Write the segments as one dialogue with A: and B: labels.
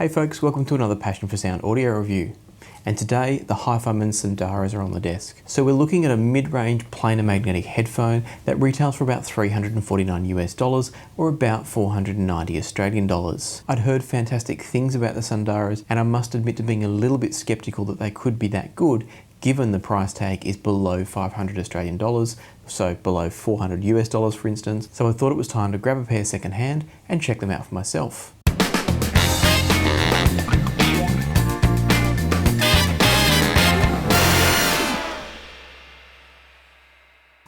A: Hey folks, welcome to another Passion for Sound audio review. And today, the HiFiMan Sundaras are on the desk. So we're looking at a mid-range planar magnetic headphone that retails for about $349 US, or about 490 Australian dollars. I'd heard fantastic things about the Sundaras, and I must admit to being a little bit skeptical that they could be that good, given the price tag is below 500 Australian dollars, so below 400 US dollars for instance. So I thought it was time to grab a pair secondhand and check them out for myself.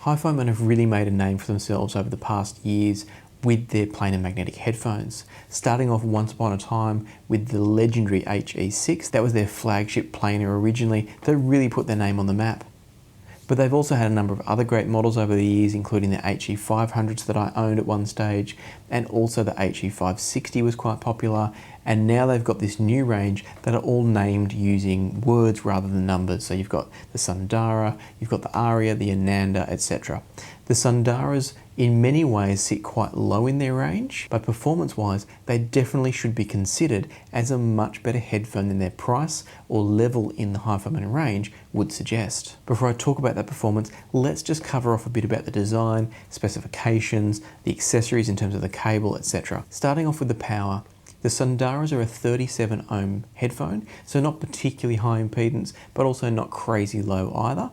A: HiFiMan have really made a name for themselves over the past years with their planar magnetic headphones. Starting off once upon a time with the legendary HE6, that was their flagship planar originally, that really put their name on the map. But they've also had a number of other great models over the years, including the HE500s that I owned at one stage, and also the HE560 was quite popular, and now they've got this new range that are all named using words rather than numbers. So you've got the Sundara, you've got the Aria, the Ananda, etc. The Sundaras in many ways sit quite low in their range, but performance-wise, they definitely should be considered as a much better headphone than their price or level in the HiFiMan range would suggest. Before I talk about that performance, let's just cover off a bit about the design, specifications, the accessories in terms of the cable, etc. Starting off with the power, the Sundaras are a 37 ohm headphone, so not particularly high impedance, but also not crazy low either.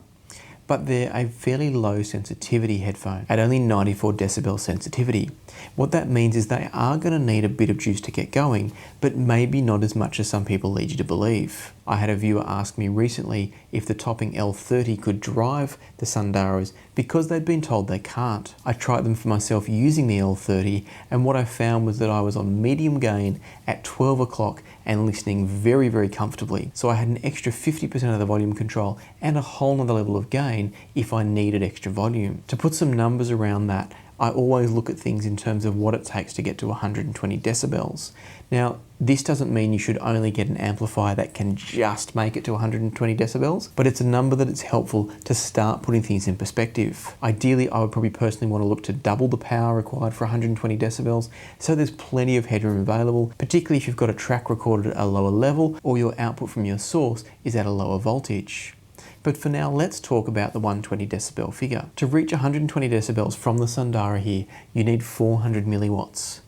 A: But they're a fairly low sensitivity headphone at only 94 decibel sensitivity. What that means is they are going to need a bit of juice to get going, but maybe not as much as some people lead you to believe. I had a viewer ask me recently if the topping L30 could drive the Sundaras because they'd been told they can't. I tried them for myself using the L30, and what I found was that I was on medium gain at 12 o'clock and listening very, very comfortably. So I had an extra 50% of the volume control and a whole nother level of gain if I needed extra volume. To put some numbers around that, I always look at things in terms of what it takes to get to 120 decibels. Now, this doesn't mean you should only get an amplifier that can just make it to 120 decibels, but it's a number that it's helpful to start putting things in perspective. Ideally, I would probably personally want to look to double the power required for 120 decibels, so there's plenty of headroom available, particularly if you've got a track recorded at a lower level or your output from your source is at a lower voltage. But for now, let's talk about the 120 decibel figure. To reach 120 decibels from the Sundara here, you need 400 milliwatts.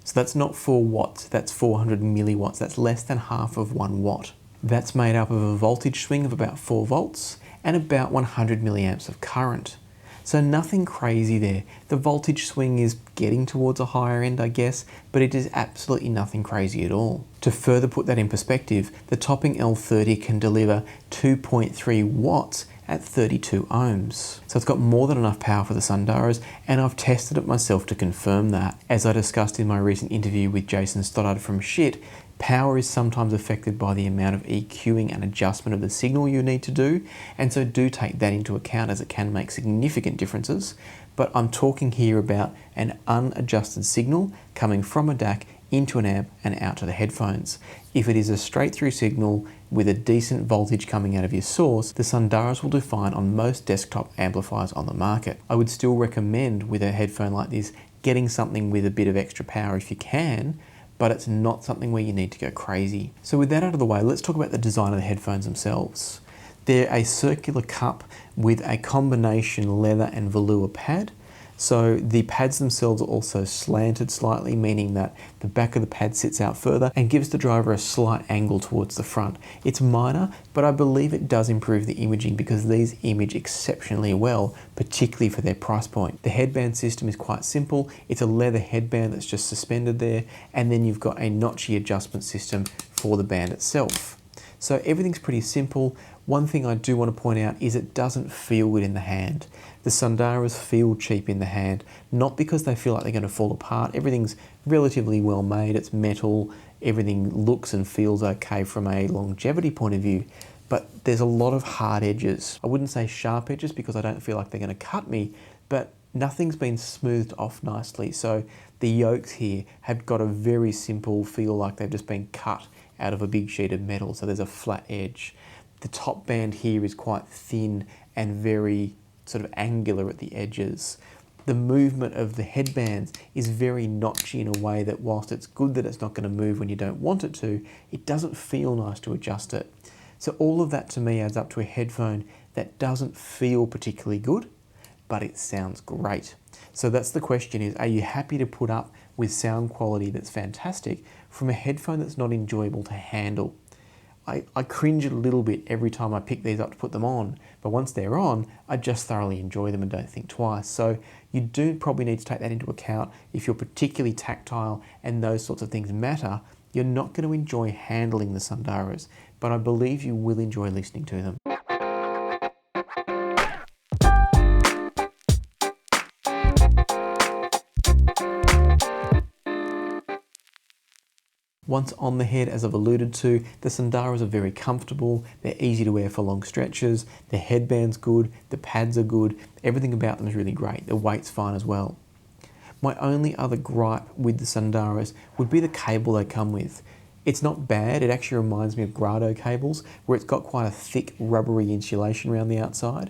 A: So that's not 4 watts, that's 400 milliwatts. That's less than half of 1 watt. That's made up of a voltage swing of about 4 volts and about 100 milliamps of current. So nothing crazy there. The voltage swing is getting towards a higher end, I guess, but it is absolutely nothing crazy at all. To further put that in perspective, the topping L30 can deliver 2.3 watts at 32 ohms. So it's got more than enough power for the Sundaras, and I've tested it myself to confirm that. As I discussed in my recent interview with Jason Stoddard from Shit, power is sometimes affected by the amount of EQing and adjustment of the signal you need to do, and so do take that into account as it can make significant differences. But I'm talking here about an unadjusted signal coming from a DAC into an amp and out to the headphones. If it is a straight through signal with a decent voltage coming out of your source, the Sundaras will do fine on most desktop amplifiers on the market. I would still recommend with a headphone like this, getting something with a bit of extra power if you can, but it's not something where you need to go crazy. So with that out of the way, let's talk about the design of the headphones themselves. They're a circular cup with a combination leather and velour pad. So the pads themselves are also slanted slightly, meaning that the back of the pad sits out further and gives the driver a slight angle towards the front. It's minor, but I believe it does improve the imaging because these image exceptionally well, particularly for their price point. The headband system is quite simple. It's a leather headband that's just suspended there, and then you've got a notchy adjustment system for the band itself. So everything's pretty simple. One thing I do want to point out is it doesn't feel good in the hand. The Sundaras feel cheap in the hand, not because they feel like they're going to fall apart. Everything's relatively well made, it's metal, everything looks and feels okay from a longevity point of view, but there's a lot of hard edges. I wouldn't say sharp edges because I don't feel like they're going to cut me, but nothing's been smoothed off nicely. So the yokes here have got a very simple feel like they've just been cut out of a big sheet of metal, so there's a flat edge. The top band here is quite thin and very sort of angular at the edges. The movement of the headbands is very notchy in a way that whilst it's good that it's not going to move when you don't want it to, it doesn't feel nice to adjust it. So all of that to me adds up to a headphone that doesn't feel particularly good, but it sounds great. So that's the question is, are you happy to put up with sound quality that's fantastic from a headphone that's not enjoyable to handle? I cringe a little bit every time I pick these up to put them on, but once they're on, I just thoroughly enjoy them and don't think twice. So you do probably need to take that into account. If you're particularly tactile and those sorts of things matter, you're not going to enjoy handling the Sundaras, but I believe you will enjoy listening to them. Once on the head, as I've alluded to, the Sundaras are very comfortable, they're easy to wear for long stretches, the headband's good, the pads are good, everything about them is really great, the weight's fine as well. My only other gripe with the Sundaras would be the cable they come with. It's not bad, it actually reminds me of Grado cables, where it's got quite a thick rubbery insulation around the outside.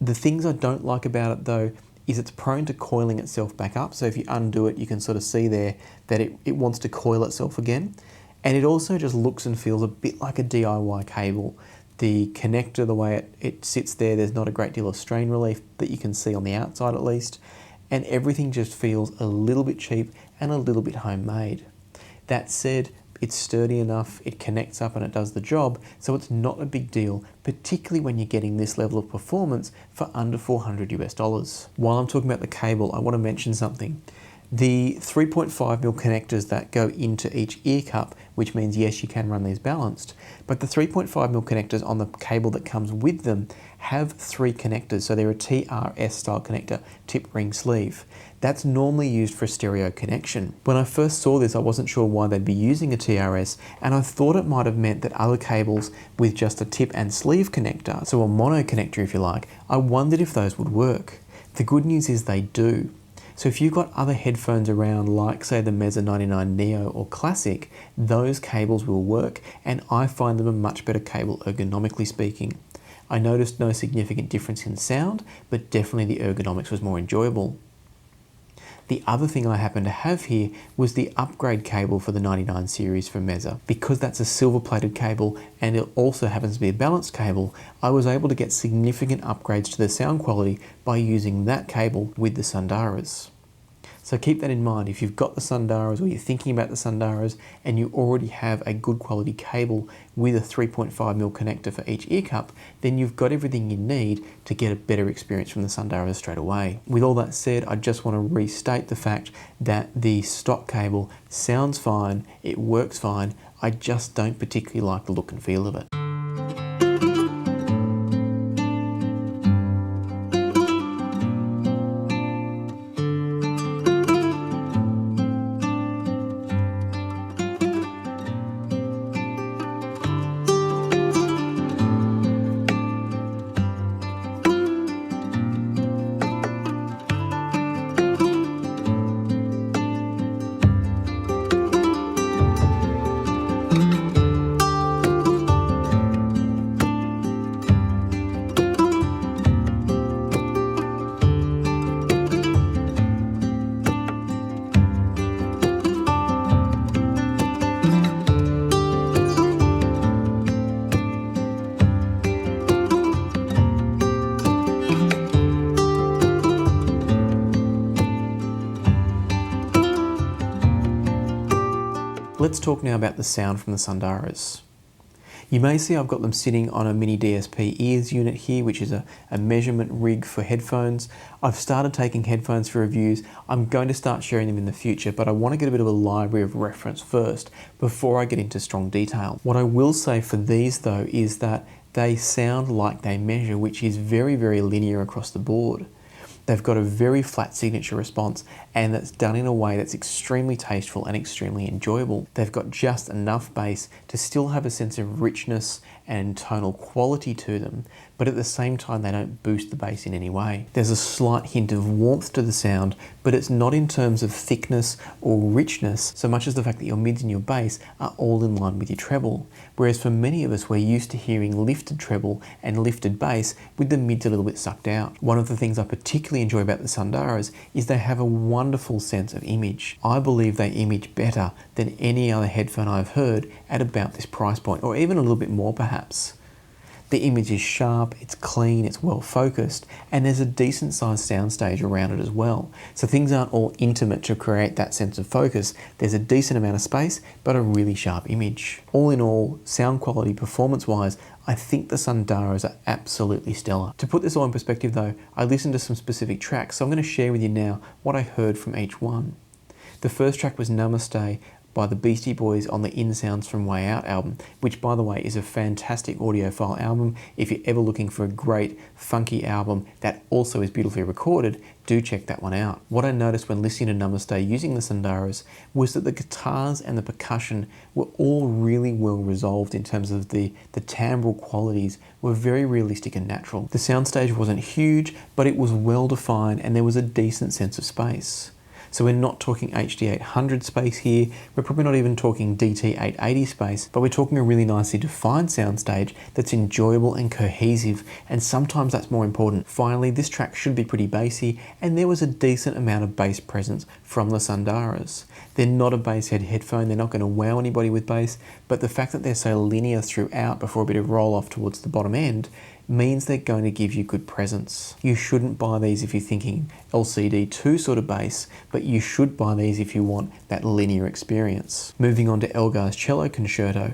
A: The things I don't like about it though is it's prone to coiling itself back up. So if you undo it, you can sort of see there that it wants to coil itself again. And it also just looks and feels a bit like a DIY cable. The connector, the way it sits there, there's not a great deal of strain relief that you can see on the outside at least. And everything just feels a little bit cheap and a little bit homemade. That said, it's sturdy enough, it connects up and it does the job, so it's not a big deal, particularly when you're getting this level of performance for under $400 US. While I'm talking about the cable, I want to mention something. The 3.5mm connectors that go into each ear cup, which means yes, you can run these balanced, but the 3.5mm connectors on the cable that comes with them have 3 connectors, so they're a TRS style connector, tip ring sleeve. That's normally used for a stereo connection. When I first saw this, I wasn't sure why they'd be using a TRS, and I thought it might have meant that other cables with just a tip and sleeve connector, so a mono connector if you like, I wondered if those would work. The good news is they do. So if you've got other headphones around, like say the Meze 99 Neo or Classic, those cables will work, and I find them a much better cable ergonomically speaking. I noticed no significant difference in sound, but definitely the ergonomics was more enjoyable. The other thing I happen to have here was the upgrade cable for the 99 series from Meze. Because that's a silver plated cable and it also happens to be a balanced cable, I was able to get significant upgrades to the sound quality by using that cable with the Sundaras. So keep that in mind. If you've got the Sundaras or you're thinking about the Sundaras and you already have a good quality cable with a 3.5mm connector for each ear cup, then you've got everything you need to get a better experience from the Sundaras straight away. With all that said, I just want to restate the fact that the stock cable sounds fine, it works fine, I just don't particularly like the look and feel of it. Let's talk now about the sound from the Sundaras. You may see I've got them sitting on a mini DSP ears unit here, which is a measurement rig for headphones. I've started taking headphones for reviews. I'm going to start sharing them in the future, but I want to get a bit of a library of reference first before I get into strong detail. What I will say for these though is that they sound like they measure, which is very, very linear across the board. They've got a very flat signature response, and that's done in a way that's extremely tasteful and extremely enjoyable. They've got just enough bass to still have a sense of richness and tonal quality to them, but at the same time they don't boost the bass in any way. There's a slight hint of warmth to the sound, but it's not in terms of thickness or richness so much as the fact that your mids and your bass are all in line with your treble. Whereas for many of us, we're used to hearing lifted treble and lifted bass with the mids a little bit sucked out. One of the things I particularly enjoy about the Sundaras is they have a wonderful sense of image. I believe they image better than any other headphone I've heard at about this price point, or even a little bit more perhaps. The image is sharp, it's clean, it's well focused, and there's a decent sized soundstage around it as well. So things aren't all intimate to create that sense of focus. There's a decent amount of space, but a really sharp image. All in all, sound quality, performance-wise, I think the Sundaras are absolutely stellar. To put this all in perspective though, I listened to some specific tracks, so I'm going to share with you now what I heard from each one. The first track was Namaste by the Beastie Boys on the In Sounds From Way Out album, which by the way is a fantastic audiophile album. If you're ever looking for a great funky album that also is beautifully recorded, do check that one out. What I noticed when listening to Namaste using the Sundaras was that the guitars and the percussion were all really well resolved in terms of the timbral qualities were very realistic and natural. The soundstage wasn't huge, but it was well defined and there was a decent sense of space. So we're not talking HD800 space here, we're probably not even talking DT880 space, but we're talking a really nicely defined soundstage that's enjoyable and cohesive, and sometimes that's more important. Finally, this track should be pretty bassy, and there was a decent amount of bass presence from the Sundaras. They're not a bass head headphone, they're not going to wow anybody with bass, but the fact that they're so linear throughout before a bit of roll off towards the bottom end means they're going to give you good presence. You shouldn't buy these if you're thinking LCD2 sort of bass, but you should buy these if you want that linear experience. Moving on to Elgar's Cello Concerto,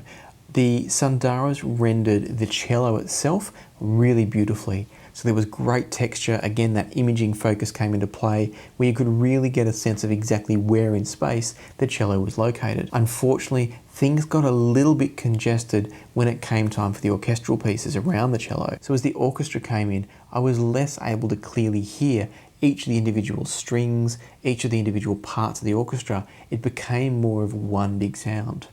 A: the Sundaras rendered the cello itself really beautifully. So there was great texture. Again, that imaging focus came into play where you could really get a sense of exactly where in space the cello was located. Unfortunately, things got a little bit congested when it came time for the orchestral pieces around the cello. So as the orchestra came in, I was less able to clearly hear each of the individual strings, each of the individual parts of the orchestra. It became more of one big sound.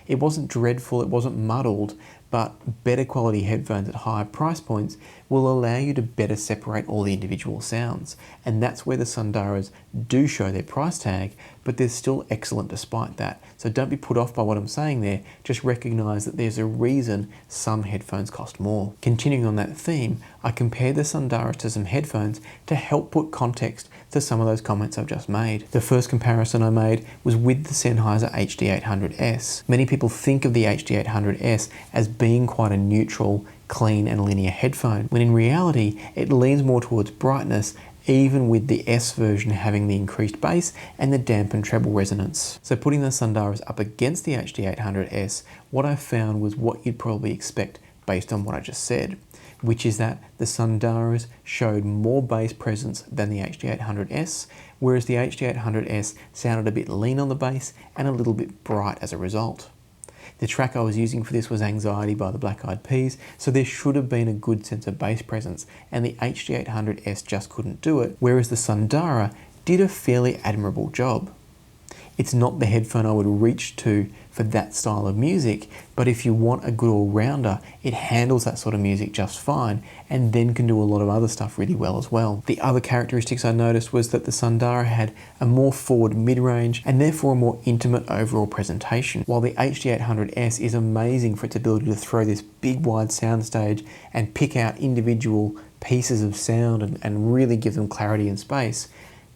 A: It wasn't dreadful, it wasn't muddled, but better quality headphones at higher price points will allow you to better separate all the individual sounds. And that's where the Sundaras do show their price tag, but they're still excellent despite that. So don't be put off by what I'm saying there, just recognize that there's a reason some headphones cost more. Continuing on that theme, I compared the Sundaras to some headphones to help put context to some of those comments I've just made. The first comparison I made was with the Sennheiser HD800S. Many people think of the HD800S as being quite a neutral, clean and linear headphone, when in reality it leans more towards brightness, even with the S version having the increased bass and the dampened treble resonance. So putting the Sundaras up against the HD800S, what I found was what you'd probably expect based on what I just said, which is that the Sundaras showed more bass presence than the HD800S, whereas the HD800S sounded a bit lean on the bass and a little bit bright as a result. The track I was using for this was Anxiety by the Black Eyed Peas, so there should have been a good sense of bass presence, and the HD800S just couldn't do it, whereas the Sundara did a fairly admirable job. It's not the headphone I would reach to for that style of music, but if you want a good all-rounder, it handles that sort of music just fine and then can do a lot of other stuff really well as well. The other characteristics I noticed was that the Sundara had a more forward mid-range and therefore a more intimate overall presentation, while the HD800S is amazing for its ability to throw this big wide soundstage and pick out individual pieces of sound and really give them clarity and space.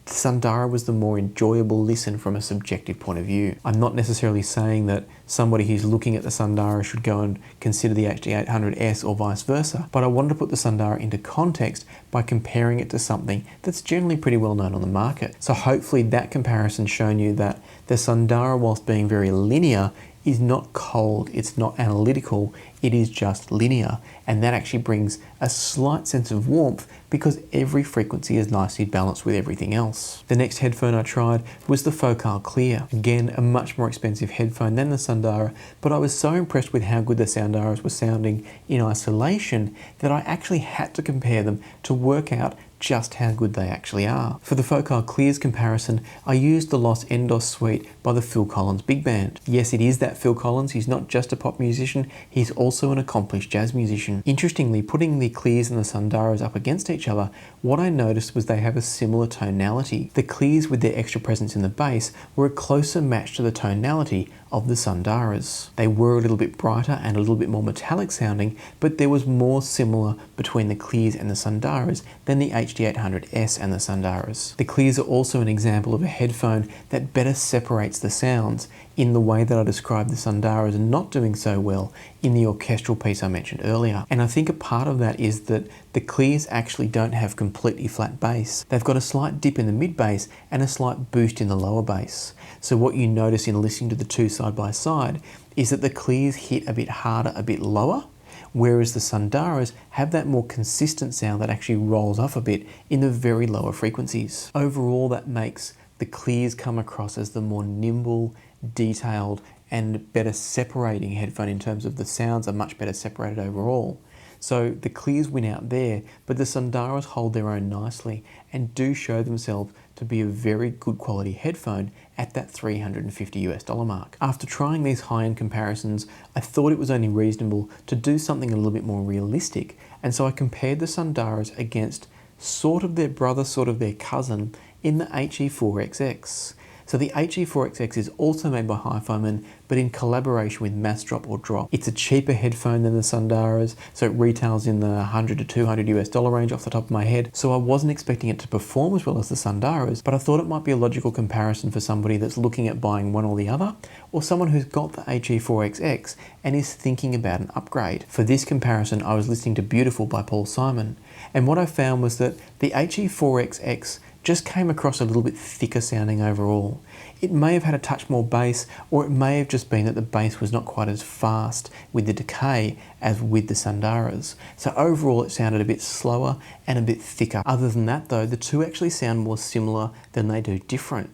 A: The Sundara was the more enjoyable listen from a subjective point of view. I'm not necessarily saying that somebody who's looking at the Sundara should go and consider the HD800S or vice versa, but I wanted to put the Sundara into context by comparing it to something that's generally pretty well known on the market. So hopefully that comparison's shown you that the Sundara, whilst being very linear, is not cold, it's not analytical, it is just linear. And that actually brings a slight sense of warmth because every frequency is nicely balanced with everything else. The next headphone I tried was the Focal Clear. Again, a much more expensive headphone than the Sundara, but I was so impressed with how good the Sundaras were sounding in isolation that I actually had to compare them to work out just how good they actually are. For the Focal Clears comparison, I used the Los Endos suite by the Phil Collins Big Band. Yes, it is that Phil Collins. He's not just a pop musician, he's also an accomplished jazz musician. Interestingly, putting the Clears and the Sundaras up against each other, what I noticed was they have a similar tonality. The Clears, with their extra presence in the bass, were a closer match to the tonality of the Sundaras. They were a little bit brighter and a little bit more metallic sounding, but there was more similar between the Clears and the Sundaras than the HD800S and the Sundaras. The Clears are also an example of a headphone that better separates the sounds in the way that I described the Sundaras not doing so well in the orchestral piece I mentioned earlier. And I think a part of that is that the Clears actually don't have completely flat bass. They've got a slight dip in the mid bass and a slight boost in the lower bass. So what you notice in listening to the two side by side is that the Clears hit a bit harder, a bit lower, whereas the Sundaras have that more consistent sound that actually rolls off a bit in the very lower frequencies. Overall, that makes the Clears come across as the more nimble, detailed, and better separating headphone in terms of the sounds are much better separated overall. So the Clears win out there, but the Sundaras hold their own nicely and do show themselves to be a very good quality headphone at that $350 mark. After trying these high-end comparisons, I thought it was only reasonable to do something a little bit more realistic, and so I compared the Sundaras against sort of their brother, sort of their cousin in the HE4XX. So the HE4XX is also made by HiFiMan, but in collaboration with Massdrop or Drop. It's a cheaper headphone than the Sundaras, so it retails in the $100 to $200 range off the top of my head. So I wasn't expecting it to perform as well as the Sundaras, but I thought it might be a logical comparison for somebody that's looking at buying one or the other, or someone who's got the HE4XX and is thinking about an upgrade. For this comparison, I was listening to Beautiful by Paul Simon, and what I found was that the HE4XX just came across a little bit thicker sounding overall. It may have had a touch more bass, or it may have just been that the bass was not quite as fast with the decay as with the Sundaras. So overall it sounded a bit slower and a bit thicker. Other than that though, the two actually sound more similar than they do different.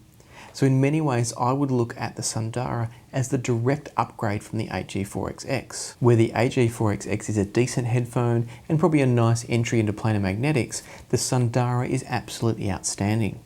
A: So in many ways, I would look at the Sundara as the direct upgrade from the HE4XX. Where the HE4XX is a decent headphone and probably a nice entry into planar magnetics, the Sundara is absolutely outstanding.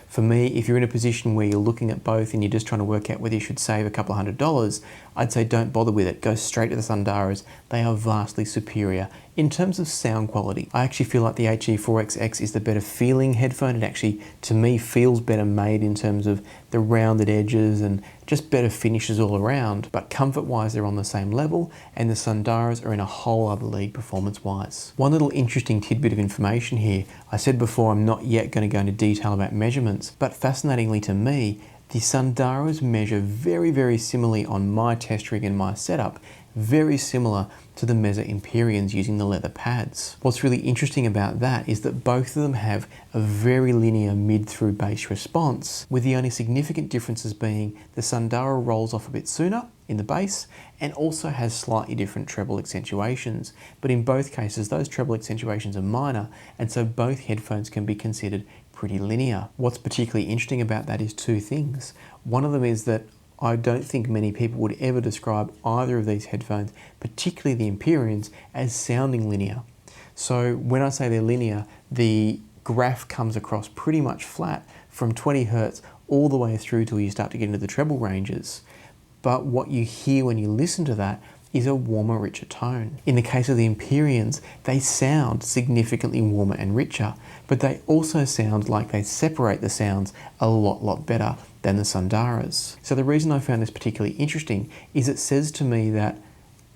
A: For me, if you're in a position where you're looking at both and you're just trying to work out whether you should save a couple $100, I'd say don't bother with it. Go straight to the Sundaras. They are vastly superior in terms of sound quality. I actually feel like the HE4XX is the better feeling headphone. It actually, to me, feels better made in terms of the rounded edges and just better finishes all around. But comfort-wise, they're on the same level, and the Sundaras are in a whole other league performance-wise. One little interesting tidbit of information here. I said before I'm not yet going to go into detail about measurements, but fascinatingly to me, the Sundaras measure very, very similarly on my test rig and my setup, very similar to the Meze Empyreans using the leather pads. What's really interesting about that is that both of them have a very linear mid through bass response, with the only significant differences being the Sundara rolls off a bit sooner in the bass and also has slightly different treble accentuations. But in both cases, those treble accentuations are minor, and so both headphones can be considered pretty linear. What's particularly interesting about that is two things. One of them is that I don't think many people would ever describe either of these headphones, particularly the Empyreans, as sounding linear. So when I say they're linear, the graph comes across pretty much flat from 20 Hertz all the way through till you start to get into the treble ranges. But what you hear when you listen to that is a warmer, richer tone. In the case of the Empyreans, they sound significantly warmer and richer, but they also sound like they separate the sounds a lot better than the Sundaras. So the reason I found this particularly interesting is it says to me that,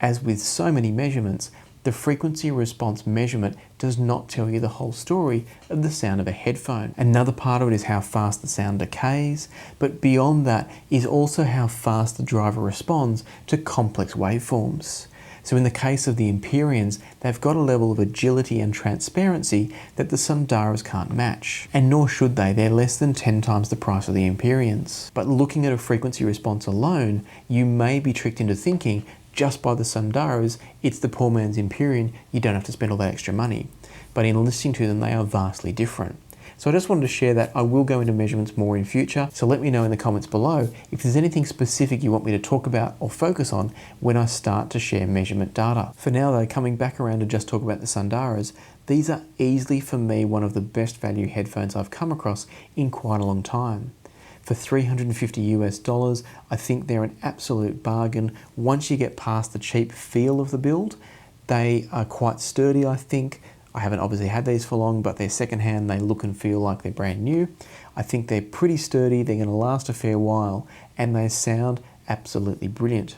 A: as with so many measurements, the frequency response measurement does not tell you the whole story of the sound of a headphone. Another part of it is how fast the sound decays, but beyond that is also how fast the driver responds to complex waveforms. So in the case of the Empyreans, they've got a level of agility and transparency that the Sundaras can't match. And nor should they, they're less than 10 times the price of the Empyreans. But looking at a frequency response alone, you may be tricked into thinking just by the Sundaras, it's the poor man's Empyrean, you don't have to spend all that extra money. But in listening to them, they are vastly different. So I just wanted to share that. I will go into measurements more in future, so let me know in the comments below if there's anything specific you want me to talk about or focus on when I start to share measurement data. For now though, coming back around to just talk about the Sundaras, These are easily, for me, one of the best value headphones I've come across in quite a long time. For $350 US, I think they're an absolute bargain. Once you get past the cheap feel of the build, they are quite sturdy, I think. I haven't obviously had these for long, but they're secondhand. They look and feel like they're brand new. I think they're pretty sturdy. They're going to last a fair while, and they sound absolutely brilliant.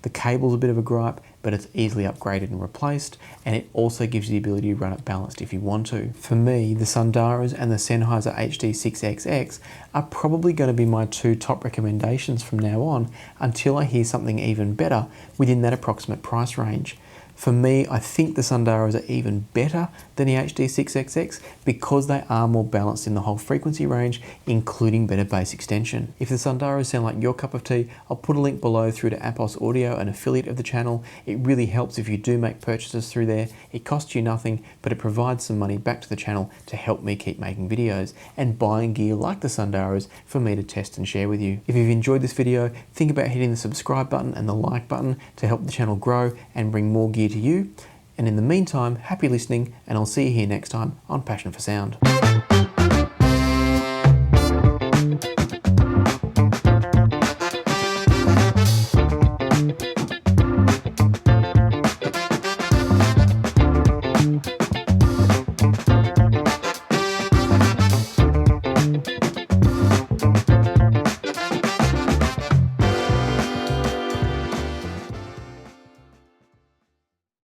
A: The cable's a bit of a gripe, but it's easily upgraded and replaced, and it also gives you the ability to run it balanced if you want to. For me, the Sundaras and the Sennheiser HD6XX are probably going to be my two top recommendations from now on until I hear something even better within that approximate price range. For me, I think the Sundaras are even better than the HD6XX because they are more balanced in the whole frequency range, including better bass extension. If the Sundaras sound like your cup of tea, I'll put a link below through to Apos Audio, an affiliate of the channel. It really helps if you do make purchases through there. It costs you nothing, but it provides some money back to the channel to help me keep making videos and buying gear like the Sundaras for me to test and share with you. If you've enjoyed this video, think about hitting the subscribe button and the like button to help the channel grow and bring more gear to you. And in the meantime, happy listening, and I'll see you here next time on Passion for Sound.